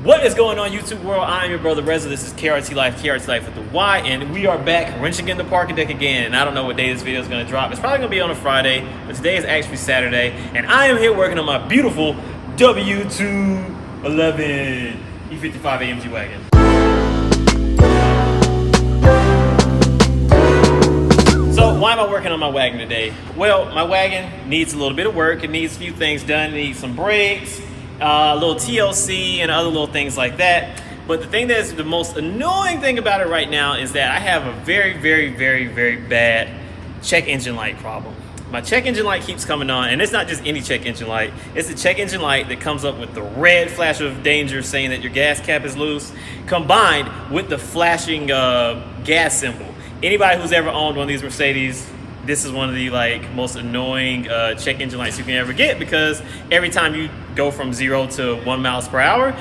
What is going on, YouTube world? I'm your brother Reza. This is KRT Life with the Y, and we are back wrenching in the parking deck again. And I don't know what day this video is going to drop. It's probably going to be on a Friday, but today is actually Saturday, and I am here working on my beautiful W211 E55 AMG wagon. So why am I working on my wagon today? Well, my wagon needs a little bit of work. It needs a few things done. It needs some brakes, a little TLC, and other little things like that. But the thing that's the most annoying thing about it right now is that I have a very bad check engine light problem. My check engine light keeps coming on, and it's not just any check engine light. It's the check engine light that comes up with the red flash of danger saying that your gas cap is loose, combined with the flashing gas symbol. Anybody who's ever owned one of these Mercedes, this is one of the most annoying check engine lights you can ever get, because every time you go from 0 to 1 miles per hour,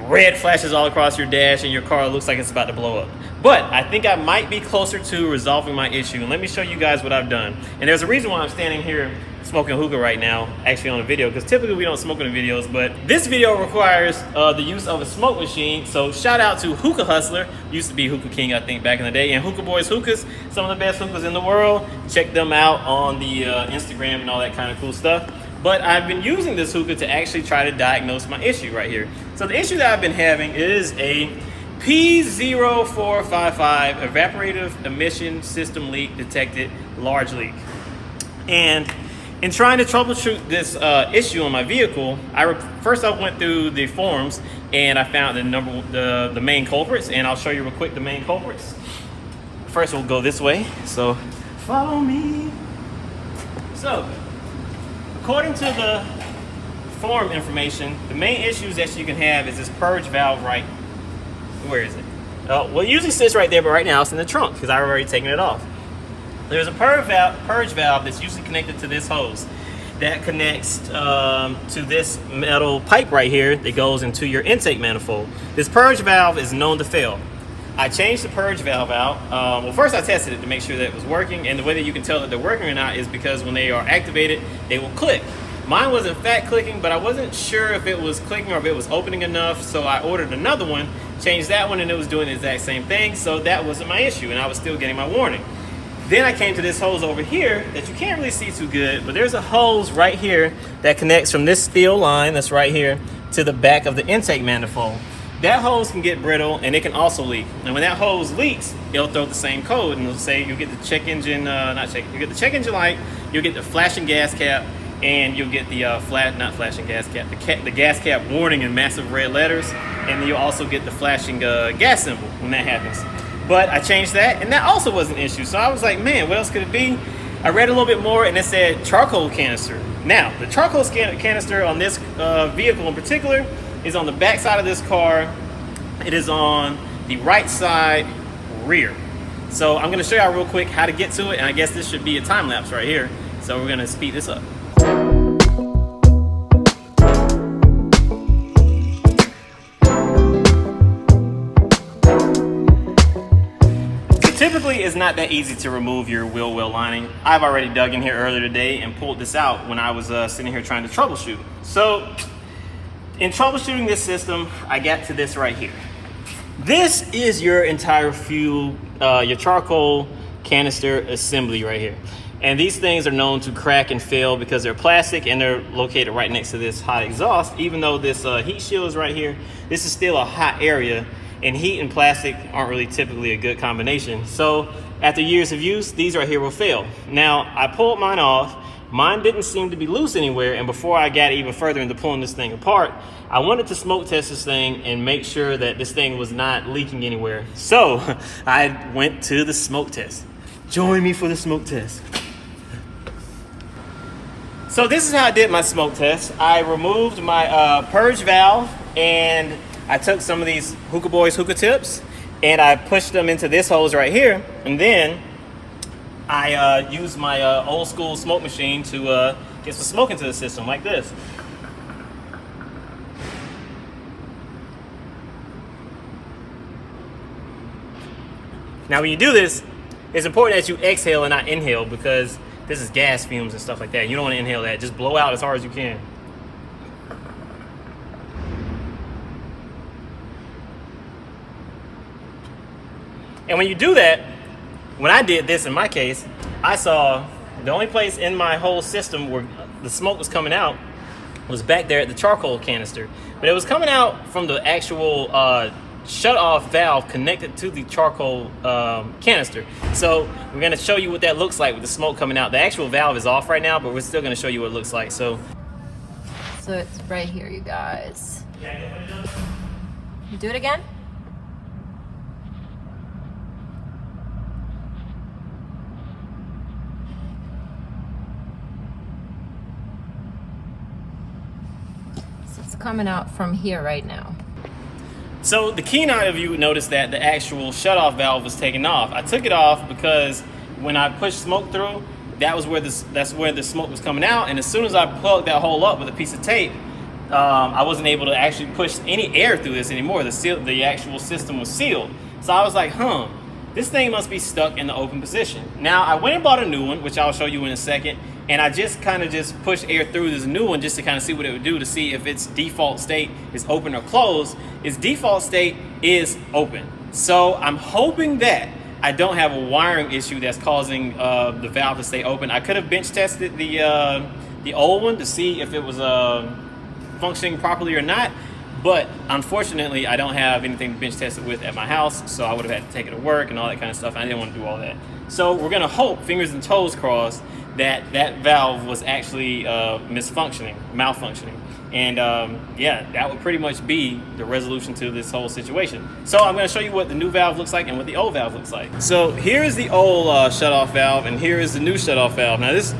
red flashes all across your dash and your car looks like it's about to blow up. But I think I might be closer to resolving my issue, and let me show you guys what I've done. And there's a reason why I'm standing here smoking hookah right now, actually on a video, because typically we don't smoke in the videos, but this video requires the use of a smoke machine. So shout out to Hookah Hustler, used to be Hookah King I think back in the day, and Hookah Boys Hookahs, some of the best hookahs in the world. Check them out on the Instagram and all that kind of cool stuff. But I've been using this hookah to actually try to diagnose my issue right here. So the issue that I've been having is a P0455 evaporative emission system leak detected, large leak. And in trying to troubleshoot this issue on my vehicle, first I went through the forums and I found the main culprits, and I'll show you real quick the main culprits. First we'll go this way, so follow me. So, according to the forum information, the main issues that you can have is this purge valve right. Where is it? Well, it usually sits right there, but right now it's in the trunk because I've already taken it off. There's a purge valve that's usually connected to this hose that connects to this metal pipe right here that goes into your intake manifold. This purge valve is known to fail. I changed the purge valve out. Well, first I tested it to make sure that it was working, and the way that you can tell that they're working or not is because when they are activated, they will click. Mine was in fact clicking, but I wasn't sure if it was clicking or if it was opening enough, so I ordered another one, changed that one, and it was doing the exact same thing, so that wasn't my issue, and I was still getting my warning. Then I came to this hose over here that you can't really see too good, but there's a hose right here that connects from this steel line that's right here to the back of the intake manifold. That hose can get brittle, and it can also leak. And when that hose leaks, it'll throw the same code, and it'll say you get the check engine, you get the check engine light, you'll get the flashing gas cap, and you'll get the the gas cap warning in massive red letters, and you'll also get the flashing gas symbol when that happens. But I changed that, and that also was an issue. So I was like, man, what else could it be? I read a little bit more, and it said charcoal canister. Now, the charcoal canister on this vehicle in particular is on the back side of this car. It is on the right side rear. So I'm gonna show y'all real quick how to get to it, and I guess this should be a time lapse right here. So we're gonna speed this up. Typically, it's not that easy to remove your wheel well lining. I've already dug in here earlier today and pulled this out when I was sitting here trying to troubleshoot. So, in troubleshooting this system, I got to this right here. This is your entire fuel, your charcoal canister assembly right here. And these things are known to crack and fail because they're plastic and they're located right next to this hot exhaust. Even though this heat shield is right here, this is still a hot area, and heat and plastic aren't really typically a good combination. So after years of use, these right here will fail. Now, I pulled mine off. Mine didn't seem to be loose anywhere, and before I got even further into pulling this thing apart, I wanted to smoke test this thing and make sure that this thing was not leaking anywhere. So I went to the smoke test. Join me for the smoke test. So this is how I did my smoke test. I removed my purge valve, and I took some of these Hookah Boys hookah tips and I pushed them into this hose right here, and then I used my old school smoke machine to get some smoke into the system like this. Now when you do this, it's important that you exhale and not inhale, because this is gas fumes and stuff like that. You don't want to inhale that. Just blow out as hard as you can. And when you do that, when I did this in my case, I saw the only place in my whole system where the smoke was coming out was back there at the charcoal canister. But it was coming out from the actual shut-off valve connected to the charcoal canister. So we're gonna show you what that looks like with the smoke coming out. The actual valve is off right now, but we're still gonna show you what it looks like. So it's right here, you guys. Do it again. So it's coming out from here right now. So the keen eye of you would notice that the actual shutoff valve was taken off. I took it off because when I pushed smoke through, that's where the smoke was coming out. And as soon as I plugged that hole up with a piece of tape, I wasn't able to actually push any air through this anymore. The actual system was sealed. So I was like, this thing must be stuck in the open position. Now I went and bought a new one, which I'll show you in a second. And I just kind of just pushed air through this new one just to kind of see what it would do, to see if its default state is open or closed. Its default state is open. So I'm hoping that I don't have a wiring issue that's causing the valve to stay open. I could have bench tested the old one to see if it was functioning properly or not. But unfortunately, I don't have anything to bench test it with at my house, so I would have had to take it to work and all that kind of stuff. I didn't want to do all that. So we're gonna hope, fingers and toes crossed, that valve was actually malfunctioning. And yeah, that would pretty much be the resolution to this whole situation. So I'm gonna show you what the new valve looks like and what the old valve looks like. So here is the old shutoff valve, and here is the new shutoff valve. Now this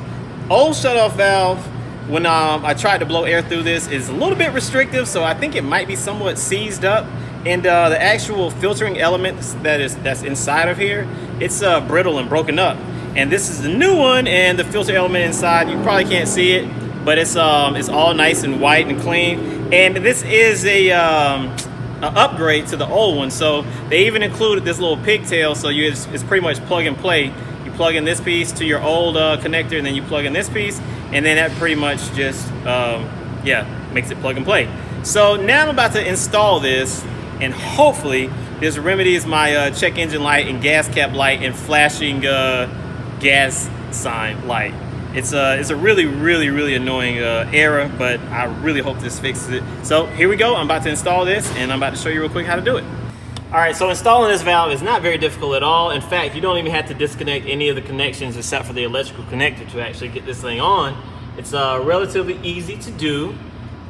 old shutoff valve, when I tried to blow air through this, is a little bit restrictive, so I think it might be somewhat seized up. And the actual filtering elements that's inside of here, it's brittle and broken up. And this is the new one, and the filter element inside, you probably can't see it, but it's all nice and white and clean. And this is a upgrade to the old one. So they even included this little pigtail, so it's pretty much plug and play. You plug in this piece to your old connector, and then you plug in this piece, and then that pretty much just makes it plug and play. So now I'm about to install this, and hopefully this remedies my check engine light and gas cap light and flashing gas sign light. It's a really, really, really annoying error, but I really hope this fixes it. So here we go. I'm about to install this, and I'm about to show you real quick how to do it. All right, so installing this valve is not very difficult at all. In fact, you don't even have to disconnect any of the connections except for the electrical connector to actually get this thing on. It's relatively easy to do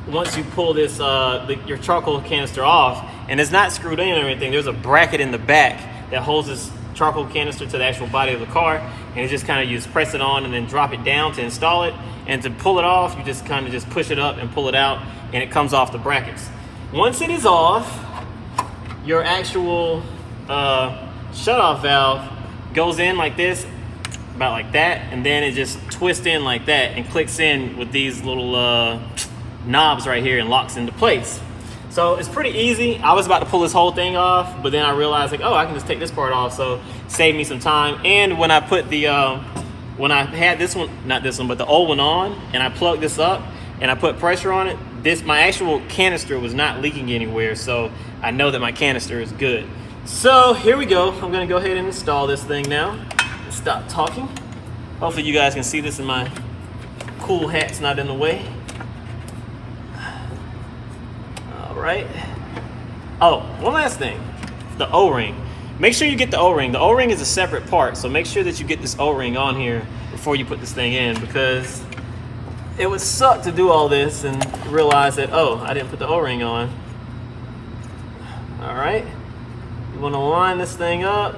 once you pull this your charcoal canister off, and it's not screwed in or anything. There's a bracket in the back that holds this charcoal canister to the actual body of the car, and it just kind of, you just press it on and then drop it down to install it. And to pull it off, you just kind of just push it up and pull it out, and it comes off the brackets. Once it is off, your actual shutoff valve goes in like this, about like that, and then it just twists in like that and clicks in with these little knobs right here and locks into place. So it's pretty easy. I was about to pull this whole thing off, but then I realized, like, oh, I can just take this part off, so save me some time. And when I put the when I had this one, not this one, but the old one on, and I plugged this up and I put pressure on it, my actual canister was not leaking anywhere, so I know that my canister is good. So here we go. I'm gonna go ahead and install this thing now. Stop talking. Hopefully you guys can see this, and my cool hat's not in the way. All right. Oh, one last thing, the O-ring. Make sure you get the O-ring. The O-ring is a separate part, so make sure that you get this O-ring on here before you put this thing in, because it would suck to do all this and realize that, oh, I didn't put the O-ring on. All right, you want to line this thing up.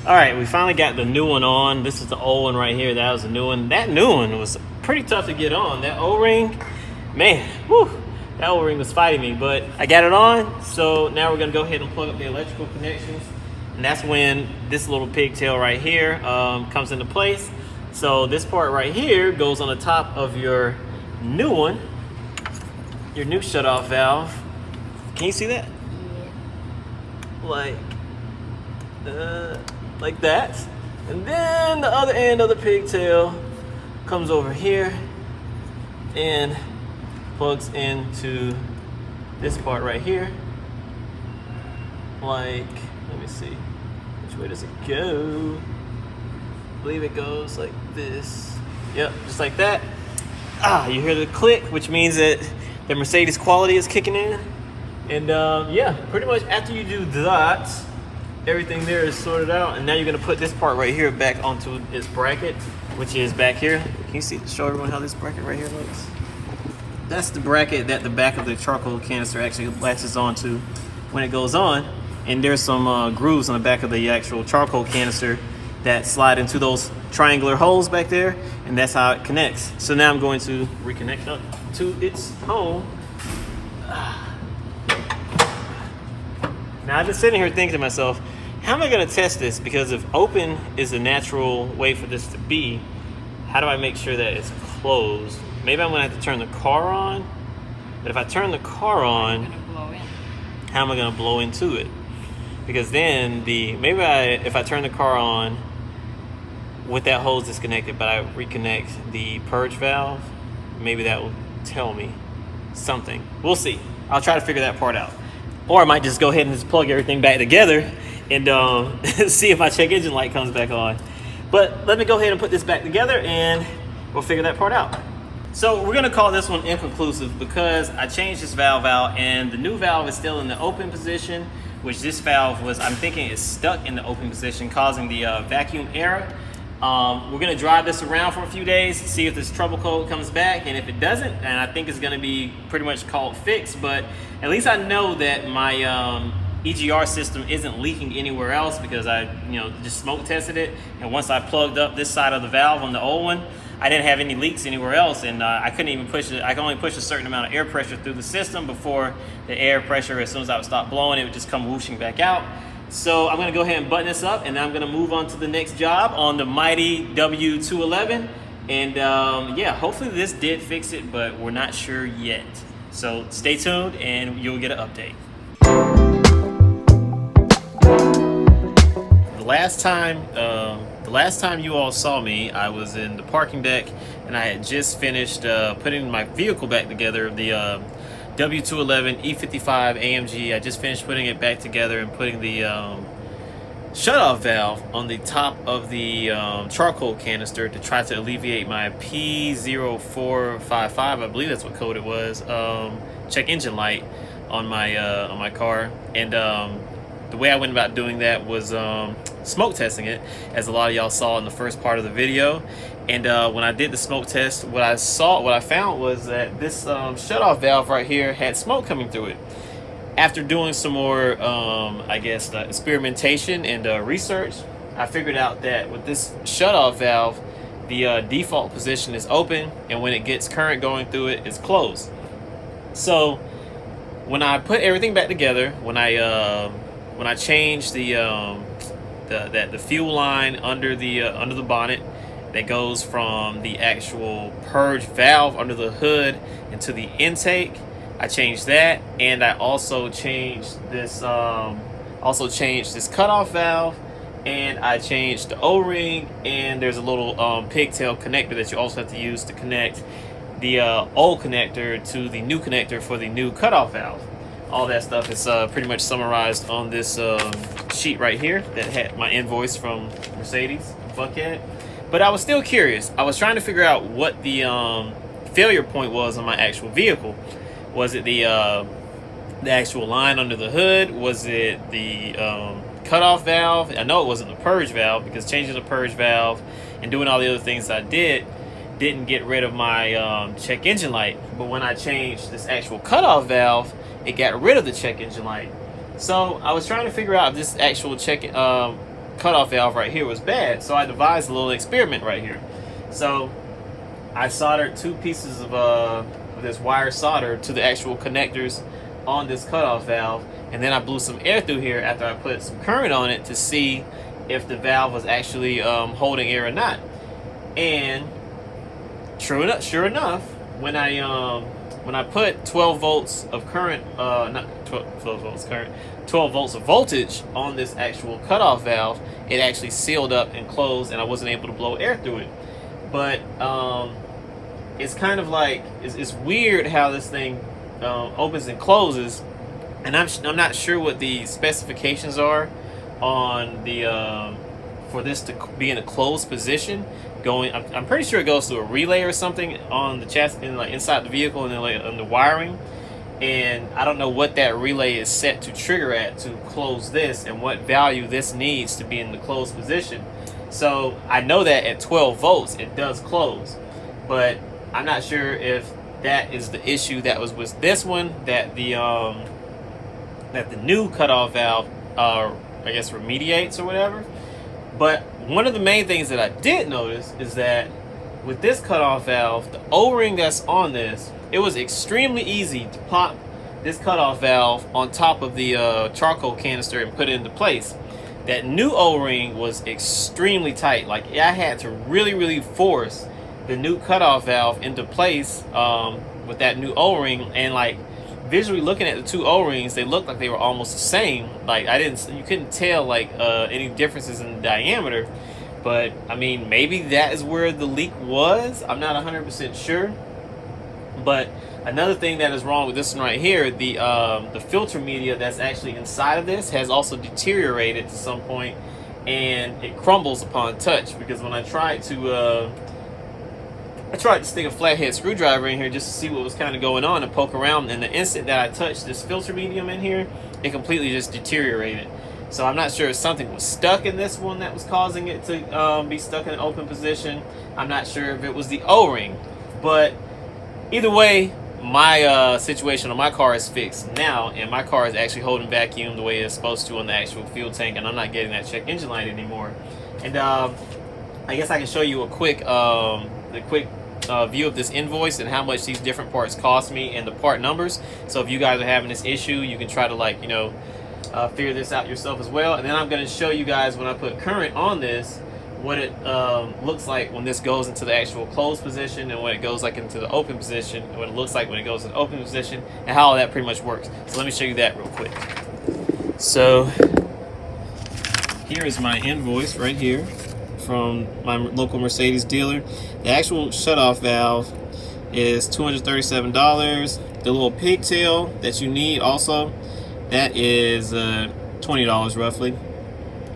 All right, we finally got the new one on. This is the old one right here. That was the new one. That new one was pretty tough to get on. That O-ring, man, whew, that O-ring was fighting me, but I got it on. So now we're gonna go ahead and plug up the electrical connections. And that's when this little pigtail right here comes into place. So this part right here goes on the top of your new one, your new shutoff valve. Can you see that? Yeah. Like that. And then the other end of the pigtail comes over here and plugs into this part right here. Like, let me see, which way does it go? I believe it goes like this. Yep, just like that. You hear the click, which means that the Mercedes quality is kicking in. And yeah, pretty much after you do that, everything there is sorted out. And now you're gonna put this part right here back onto its bracket, which is back here. Can you see, show everyone how this bracket right here looks? That's the bracket that the back of the charcoal canister actually latches onto when it goes on. And there's some grooves on the back of the actual charcoal canister that slide into those triangular holes back there, and that's how it connects. So now I'm going to reconnect up to its home. Now I've been sitting here thinking to myself, how am I gonna test this? Because if open is a natural way for this to be, how do I make sure that it's closed? Maybe I'm gonna have to turn the car on, but if I turn the car on, how am I gonna blow into it? Because then if I turn the car on with that hose disconnected, but I reconnect the purge valve, maybe that will tell me something. We'll see. I'll try to figure that part out. Or I might just go ahead and just plug everything back together and see if my check engine light comes back on. But let me go ahead and put this back together and we'll figure that part out. So we're gonna call this one inconclusive because I changed this valve out and the new valve is still in the open position, which this valve was, I'm thinking, is stuck in the open position, causing the vacuum error. We're gonna drive this around for a few days, see if this trouble code comes back, and if it doesn't, and I think it's gonna be pretty much called fixed, but at least I know that my EGR system isn't leaking anywhere else because I just smoke tested it, and once I plugged up this side of the valve on the old one, I didn't have any leaks anywhere else, and I couldn't even push it. I can only push a certain amount of air pressure through the system before the air pressure, as soon as I would stop blowing, it would just come whooshing back out. So I'm gonna go ahead and button this up, and I'm gonna move on to the next job on the mighty W211. And yeah, hopefully this did fix it, but we're not sure yet. So stay tuned and you'll get an update. The last time you all saw me, I was in the parking deck and I had just finished putting my vehicle back together, the W211 E55 AMG. I just finished putting it back together and putting the shutoff valve on the top of the charcoal canister to try to alleviate my P0455, I believe that's what code it was, check engine light on my car. And the way I went about doing that was smoke testing it, as a lot of y'all saw in the first part of the video. And when I did the smoke test, what I found was that this shutoff valve right here had smoke coming through it. After doing some more, I guess, experimentation and research, I figured out that with this shutoff valve, the default position is open, and when it gets current going through it, it's closed. So when I put everything back together, when I changed the fuel line under the bonnet that goes from the actual purge valve under the hood into the intake, I changed that, and I also changed this cutoff valve, and I changed the O-ring, and there's a little pigtail connector that you also have to use to connect the old connector to the new connector for the new cutoff valve. All that stuff is pretty much summarized on this sheet right here that had my invoice from Mercedes, Buckhead. But I was still curious. I was trying to figure out what the failure point was on my actual vehicle. Was it the actual line under the hood? Was it the cutoff valve? I know it wasn't the purge valve, because changing the purge valve and doing all the other things I didn't get rid of my check engine light. But when I changed this actual cutoff valve, it got rid of the check engine light. So I was trying to figure out if this actual cutoff valve right here was bad. So I devised a little experiment right here. So I soldered 2 pieces of this wire solder to the actual connectors on this cutoff valve, and then I blew some air through here after I put some current on it to see if the valve was actually holding air or not. And sure enough, when I put 12 volts of current, 12 volts of voltage on this actual cutoff valve, it actually sealed up and closed, and I wasn't able to blow air through it. But it's kind of like, it's weird how this thing opens and closes, and I'm not sure what the specifications are on the for this to be in a closed position. I'm pretty sure it goes through a relay or something on the chassis, like inside the vehicle, and then like on the wiring. And I don't know what that relay is set to trigger at to close this, and what value this needs to be in the closed position. So I know that at 12 volts it does close, but I'm not sure if that is the issue that was with this one, that the new cutoff valve I guess remediates or whatever. But one of the main things that I did notice is that with this cutoff valve, the O-ring that's on this, it was extremely easy to pop this cutoff valve on top of the charcoal canister and put it into place. That new O-ring was extremely tight. Like, I had to really force the new cutoff valve into place with that new O-ring. And like, visually looking at the two O-rings, they looked like they were almost the same. Like, you couldn't tell like any differences in the diameter. But I mean, maybe that is where the leak was. I'm not 100% sure. But another thing that is wrong with this one right here, the filter media that's actually inside of this has also deteriorated to some point, and it crumbles upon touch. Because when I tried to stick a flathead screwdriver in here just to see what was kind of going on and poke around, and the instant that I touched this filter medium in here, it completely just deteriorated. So I'm not sure if something was stuck in this one that was causing it to be stuck in an open position. I'm not sure if it was the O-ring. But either way, my situation on my car is fixed now, and my car is actually holding vacuum the way it's supposed to on the actual fuel tank, and I'm not getting that check engine light anymore. And I guess I can show you a quick view of this invoice and how much these different parts cost me and the part numbers. So if you guys are having this issue, you can try to, like, figure this out yourself as well. And then I'm going to show you guys, when I put current on this, what it looks like when this goes into the actual closed position, and when it goes like into the open position, and what it looks like when it goes in the open position, and how all that pretty much works. So let me show you that real quick. So here is my invoice right here from my local Mercedes dealer. The actual shutoff valve is $237. The little pigtail that you need also, that is $20 roughly.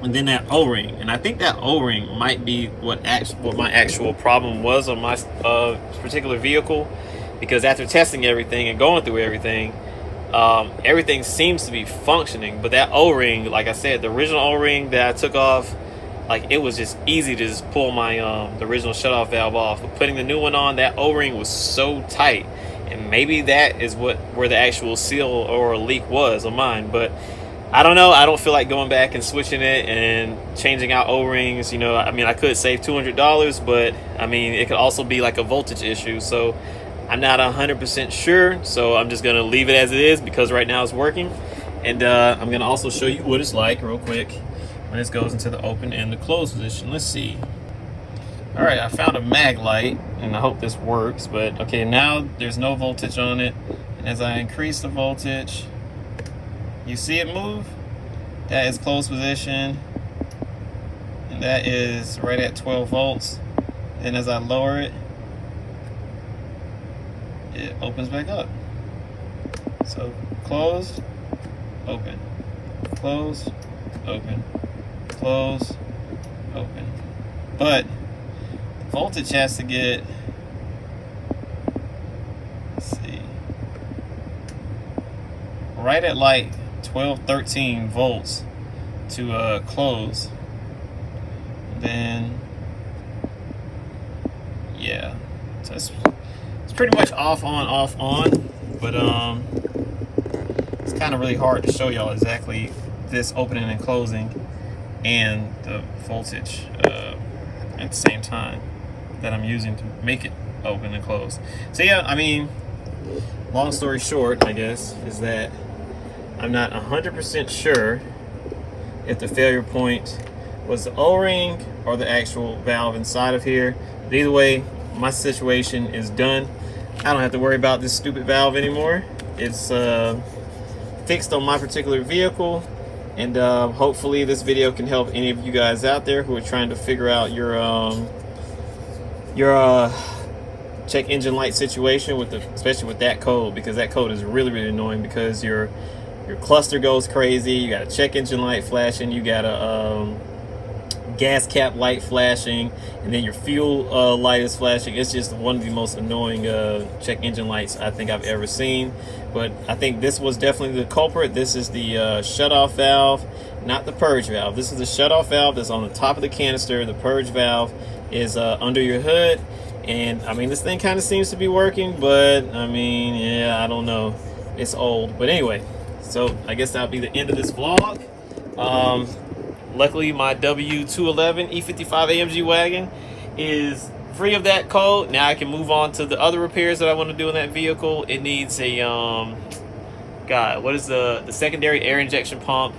And then that O-ring, and I think that O-ring might be what my actual problem was on my particular vehicle, because after testing everything and going through everything, everything seems to be functioning. But that O-ring, like I said, the original O-ring that I took off, like, it was just easy to just pull my the original shutoff valve off. But putting the new one on, that O-ring was so tight, and maybe that is where the actual seal or leak was on mine. But I don't know. I don't feel like going back and switching it and changing out O-rings. I mean, I could save $200, but I mean, it could also be like a voltage issue. So I'm not 100% sure. So I'm just going to leave it as it is, because right now it's working. And I'm going to also show you what it's like real quick when this goes into the open and the closed position. Let's see. All right, I found a mag light, and I hope this works. But okay, now there's no voltage on it. And as I increase the voltage, you see it move? That is closed position, and that is right at 12 volts. And as I lower it, it opens back up. So close, open, close, open, close, open. But the voltage has to get, let's see, right at like 12-13 volts to close. Then yeah, so it's pretty much off on, but it's kind of really hard to show y'all exactly this opening and closing and the voltage at the same time that I'm using to make it open and close. So yeah, I mean, long story short, I guess, is that I'm not 100% sure if the failure point was the O-ring or the actual valve inside of here. But either way, my situation is done. I don't have to worry about this stupid valve anymore. It's fixed on my particular vehicle, and hopefully this video can help any of you guys out there who are trying to figure out your check engine light situation with especially with that code, because that code is really, really annoying, because your cluster goes crazy. You got a check engine light flashing, you got a gas cap light flashing, and then your fuel light is flashing. It's just one of the most annoying check engine lights I think I've ever seen. But I think this was definitely the culprit. This is the shutoff valve, not the purge valve. This is the shutoff valve that's on the top of the canister. The purge valve is under your hood. And I mean, this thing kind of seems to be working, but I mean, yeah, I don't know. It's old. But anyway, so I guess that'll be the end of this vlog. Luckily, my W211 E55 AMG wagon is free of that code. Now I can move on to the other repairs that I want to do in that vehicle. It needs a, God, what is the secondary air injection pump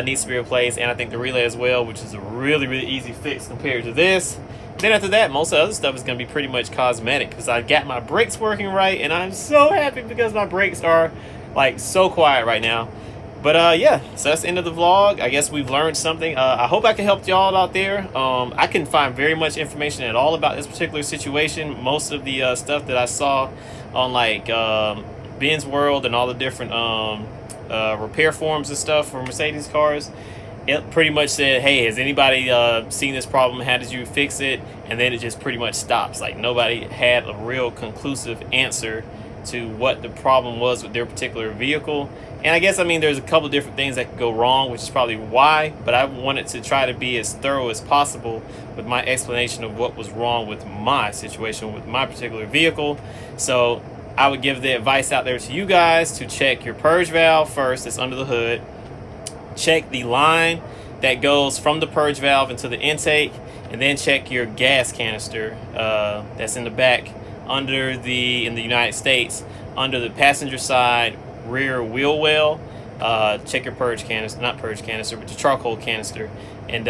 needs to be replaced, and I think the relay as well, which is a really, really easy fix compared to this. Then after that, most of the other stuff is going to be pretty much cosmetic, because I got my brakes working right, and I'm so happy because my brakes are like so quiet right now. But yeah, so that's the end of the vlog. I guess we've learned something. I hope I can help y'all out there. I couldn't find very much information at all about this particular situation. Most of the stuff that I saw on like Ben's World and all the different repair forums and stuff for Mercedes cars, it pretty much said, hey, has anybody seen this problem? How did you fix it? And then it just pretty much stops. Like, nobody had a real conclusive answer to what the problem was with their particular vehicle. And I guess, I mean, there's a couple different things that could go wrong, which is probably why, but I wanted to try to be as thorough as possible with my explanation of what was wrong with my situation with my particular vehicle. So I would give the advice out there to you guys to check your purge valve first, that's under the hood. Check the line that goes from the purge valve into the intake, and then check your gas canister that's in the back in the United States, under the passenger side rear wheel well. Check your purge canister, not purge canister, but your charcoal canister. And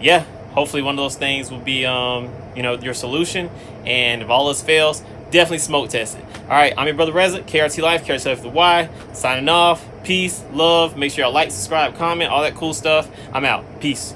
yeah, hopefully one of those things will be you know, your solution. And if all else fails, definitely smoke test it. All right, I'm your brother Reza, KRT Life, KRT Life with the Y, signing off. Peace, love. Make sure y'all like, subscribe, comment, all that cool stuff. I'm out. Peace.